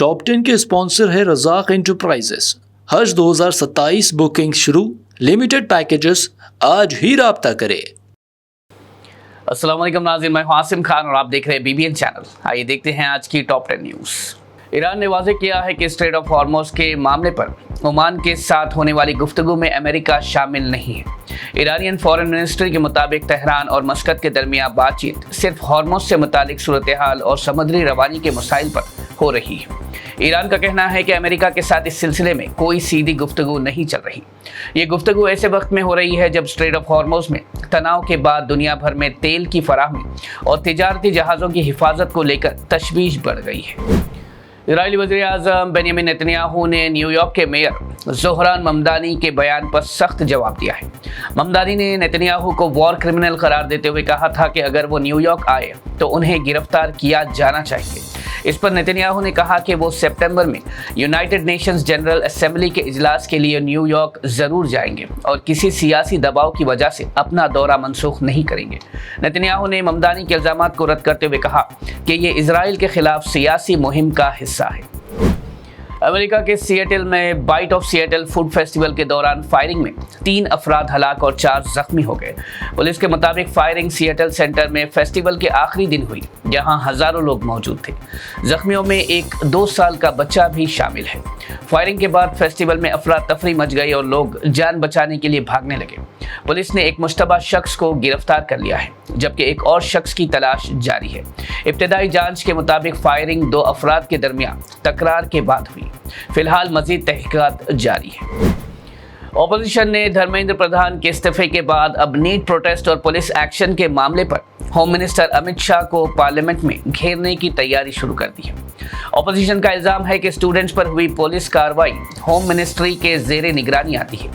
Top 10 کے sponsor ہے رزاق enterprises. حج 2027 booking شروع، لمیٹڈ پیکیجز، آج ہی رابطہ کرے۔ السلام علیکم ناظرین، میں ہوں عاصم خان اور آپ دیکھ رہے ہیں BBN چینل۔ آئیے دیکھتے ہیں آج کی ٹاپ 10 نیوز۔ ایران نے واضح کیا ہے کہ اسٹریٹ آف ہارموز کے معاملے پر عمان کے ساتھ ہونے والی گفتگو میں امریکہ شامل نہیں ہے۔ ایرانین فارن منسٹری کے مطابق تہران اور مسقط کے درمیان بات چیت صرف ہارموز سے متعلق صورتحال اور سمندری روانی کے مسائل پر ہو رہی ہے۔ ایران کا کہنا ہے کہ امریکہ کے ساتھ اس سلسلے میں کوئی سیدھی گفتگو نہیں چل رہی۔ یہ گفتگو ایسے وقت میں ہو رہی ہے جب اسٹریٹ آف ہارموز میں تناؤ کے بعد دنیا بھر میں تیل کی فراہمی اور تجارتی جہازوں کی حفاظت کو لے کر تشویش بڑھ گئی ہے۔ اسرائیلی وزیر اعظم بنیامین نیتنیاہو نے نیو یارک کے میئر زہران ممدانی کے بیان پر سخت جواب دیا ہے۔ ممدانی نے نیتنیاہو کو وار کرمنل قرار دیتے ہوئے کہا تھا کہ اگر وہ نیو یارک آئے تو انہیں گرفتار کیا جانا چاہیے۔ اس پر نیتنیاہو نے کہا کہ وہ ستمبر میں یونائٹڈ نیشنز جنرل اسمبلی کے اجلاس کے لیے نیو یارک ضرور جائیں گے اور کسی سیاسی دباؤ کی وجہ سے اپنا دورہ منسوخ نہیں کریں گے۔ نیتنیاہو نے ممدانی کے الزامات کو رد کرتے ہوئے کہا کہ یہ اسرائیل کے خلاف سیاسی مہم کا حصہ ہے۔ امریکہ کے سیئٹل میں byte of Seattle food festival کے دوران فائرنگ میں 3 افراد ہلاک اور 4 زخمی ہو گئے۔ پولیس کے مطابق فائرنگ سیئٹل سینٹر میں فیسٹیول کے آخری دن ہوئی، جہاں ہزاروں لوگ موجود تھے۔ زخمیوں میں ایک 2 سال کا بچہ بھی شامل ہے۔ فائرنگ کے بعد فیسٹیول میں افراتفری مچ گئی اور لوگ جان بچانے کے لیے بھاگنے لگے۔ پولیس نے ایک مشتبہ شخص کو گرفتار کر لیا ہے، جبکہ ایک اور شخص کی تلاش جاری ہے۔ ابتدائی جانچ کے مطابق فائرنگ 2 افراد کے درمیان تکرار کے بعد ہوئی۔ فی الحال مزید تحقیقات جاری ہے۔ اپوزیشن نے دھرمیندر پردھان کے استعفے کے بعد اب نیٹ پروٹیسٹ اور پولیس ایکشن کے معاملے پر ہوم منسٹر امت شاہ کو پارلیمنٹ میں گھیرنے کی تیاری شروع کر دی ہے۔ اپوزیشن کا الزام ہے کہ اسٹوڈنٹس پر ہوئی پولیس کارروائی ہوم منسٹری کے زیر نگرانی آتی ہے،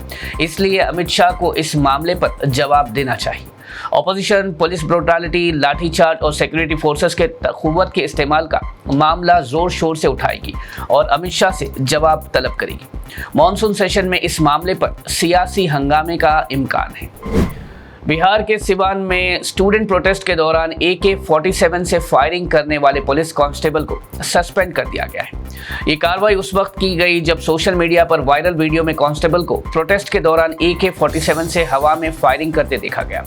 اس لیے امت شاہ کو اس معاملے پر جواب دینا چاہیے۔ اپوزیشن پولیس بروٹالٹی، لاٹھی چارج اور سیکورٹی فورسز کے قوت کے استعمال کا معاملہ زور شور سے اٹھائے گی اور امت شاہ سے جواب طلب کرے گی۔ مانسون سیشن میں اس معاملے پر سیاسی ہنگامے کا امکان ہے۔ بہار کے سیوان میں اسٹوڈنٹ پروٹیسٹ کے دوران AK-47 سے فائرنگ کرنے والے پولیس کانسٹیبل کو سسپینڈ کر دیا گیا ہے۔ یہ کارروائی اس وقت کی گئی جب سوشل میڈیا پر وائرل ویڈیو میں کانسٹیبل کو پروٹیسٹ کے دوران AK-47 سے ہوا میں فائرنگ کرتے دیکھا گیا۔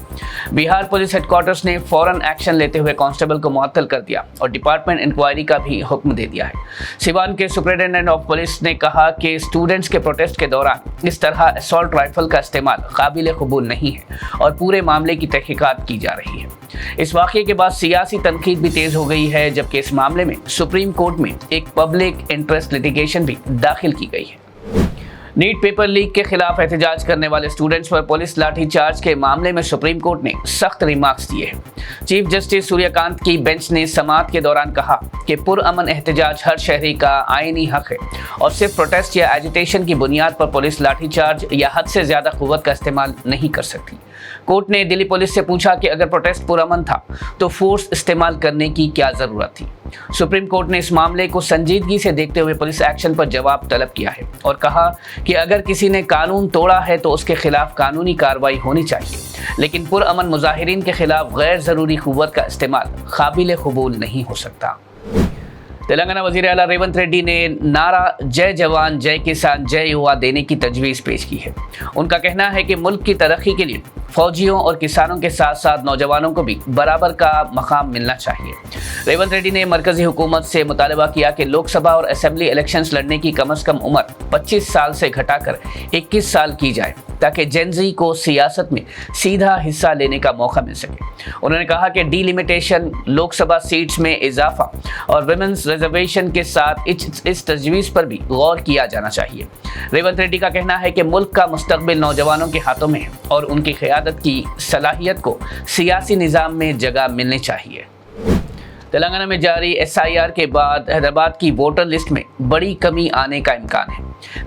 بہار پولیس ہیڈ کوارٹرز نے فوراً ایکشن لیتے ہوئے کانسٹیبل کو معطل کر دیا اور ڈپارٹمنٹ انکوائری کا بھی حکم دے دیا ہے۔ سیوان کے سپرنٹینڈنٹ آف پولیس نے کہا کہ اسٹوڈنٹس کے پروٹیسٹ کے دوران اس طرح اسالٹ رائفل کا استعمال قابل قبول نہیں ہے اور پورے معاملے کی تحقیقات کی جا رہی ہے۔ اس واقعے کے بعد سیاسی تنقید بھی تیز ہو گئی ہے، جبکہ اس معاملے میں سپریم کورٹ میں ایک پبلک انٹرسٹ لیٹیگیشن بھی داخل کی گئی ہے۔ نیٹ پیپر لیک کے خلاف احتجاج کرنے والے اسٹوڈنٹس پر پولیس لاٹھی چارج کے معاملے میں سپریم کورٹ نے سخت ریمارکس دیے ہیں۔ چیف جسٹس سوریہ کانت کی بینچ نے سماعت کے دوران کہا کہ پرامن احتجاج ہر شہری کا آئینی حق ہے اور صرف پروٹیسٹ یا ایجیٹیشن کی بنیاد پر پولیس لاٹھی چارج یا حد سے زیادہ قوت کا استعمال نہیں کر سکتی۔ کورٹ نے دلی پولیس سے پوچھا کہ اگر پروٹیسٹ پرامن تھا تو فورس استعمال کرنے کی کیا ضرورت تھی۔ سپریم کورٹ نے اس معاملے کو سنجیدگی سے دیکھتے ہوئے پولیس ایکشن پر جواب طلب کیا ہے اور کہا کہ اگر کسی نے قانون توڑا ہے تو اس کے خلاف قانونی کارروائی ہونی چاہیے، لیکن پرامن مظاہرین کے خلاف غیر ضروری قوت کا استعمال قابل قبول نہیں ہو سکتا۔ تلنگانہ وزیر اعلیٰ ریونت ریڈی نے نعرہ جے جوان جے کسان جے یوا دینے کی تجویز پیش کی ہے۔ ان کا کہنا ہے کہ ملک کی ترقی کے لیے فوجیوں اور کسانوں کے ساتھ ساتھ نوجوانوں کو بھی برابر کا مقام ملنا چاہیے۔ ریونت ریڈی نے مرکزی حکومت سے مطالبہ کیا کہ لوک سبھا اور اسمبلی الیکشنز لڑنے کی کم از کم عمر 25 سال سے گھٹا کر 21 سال کی جائے تاکہ جین زی کو سیاست میں سیدھا حصہ لینے کا موقع مل سکے۔ انہوں نے کہا کہ D limitation, Lok Sabha seats میں اضافہ اور ویمنز ریزرویشن کے ساتھ اس تجویز پر بھی غور کیا جانا چاہیے۔ ریونت ریڈی کا کہنا ہے کہ ملک کا مستقبل نوجوانوں کے ہاتھوں میں ہے اور ان کی قیادت کی صلاحیت کو سیاسی نظام میں جگہ ملنی چاہیے۔ تلنگانہ میں جاری SIR کے بعد حیدرآباد کی ووٹر لسٹ میں بڑی کمی آنے کا امکان ہے۔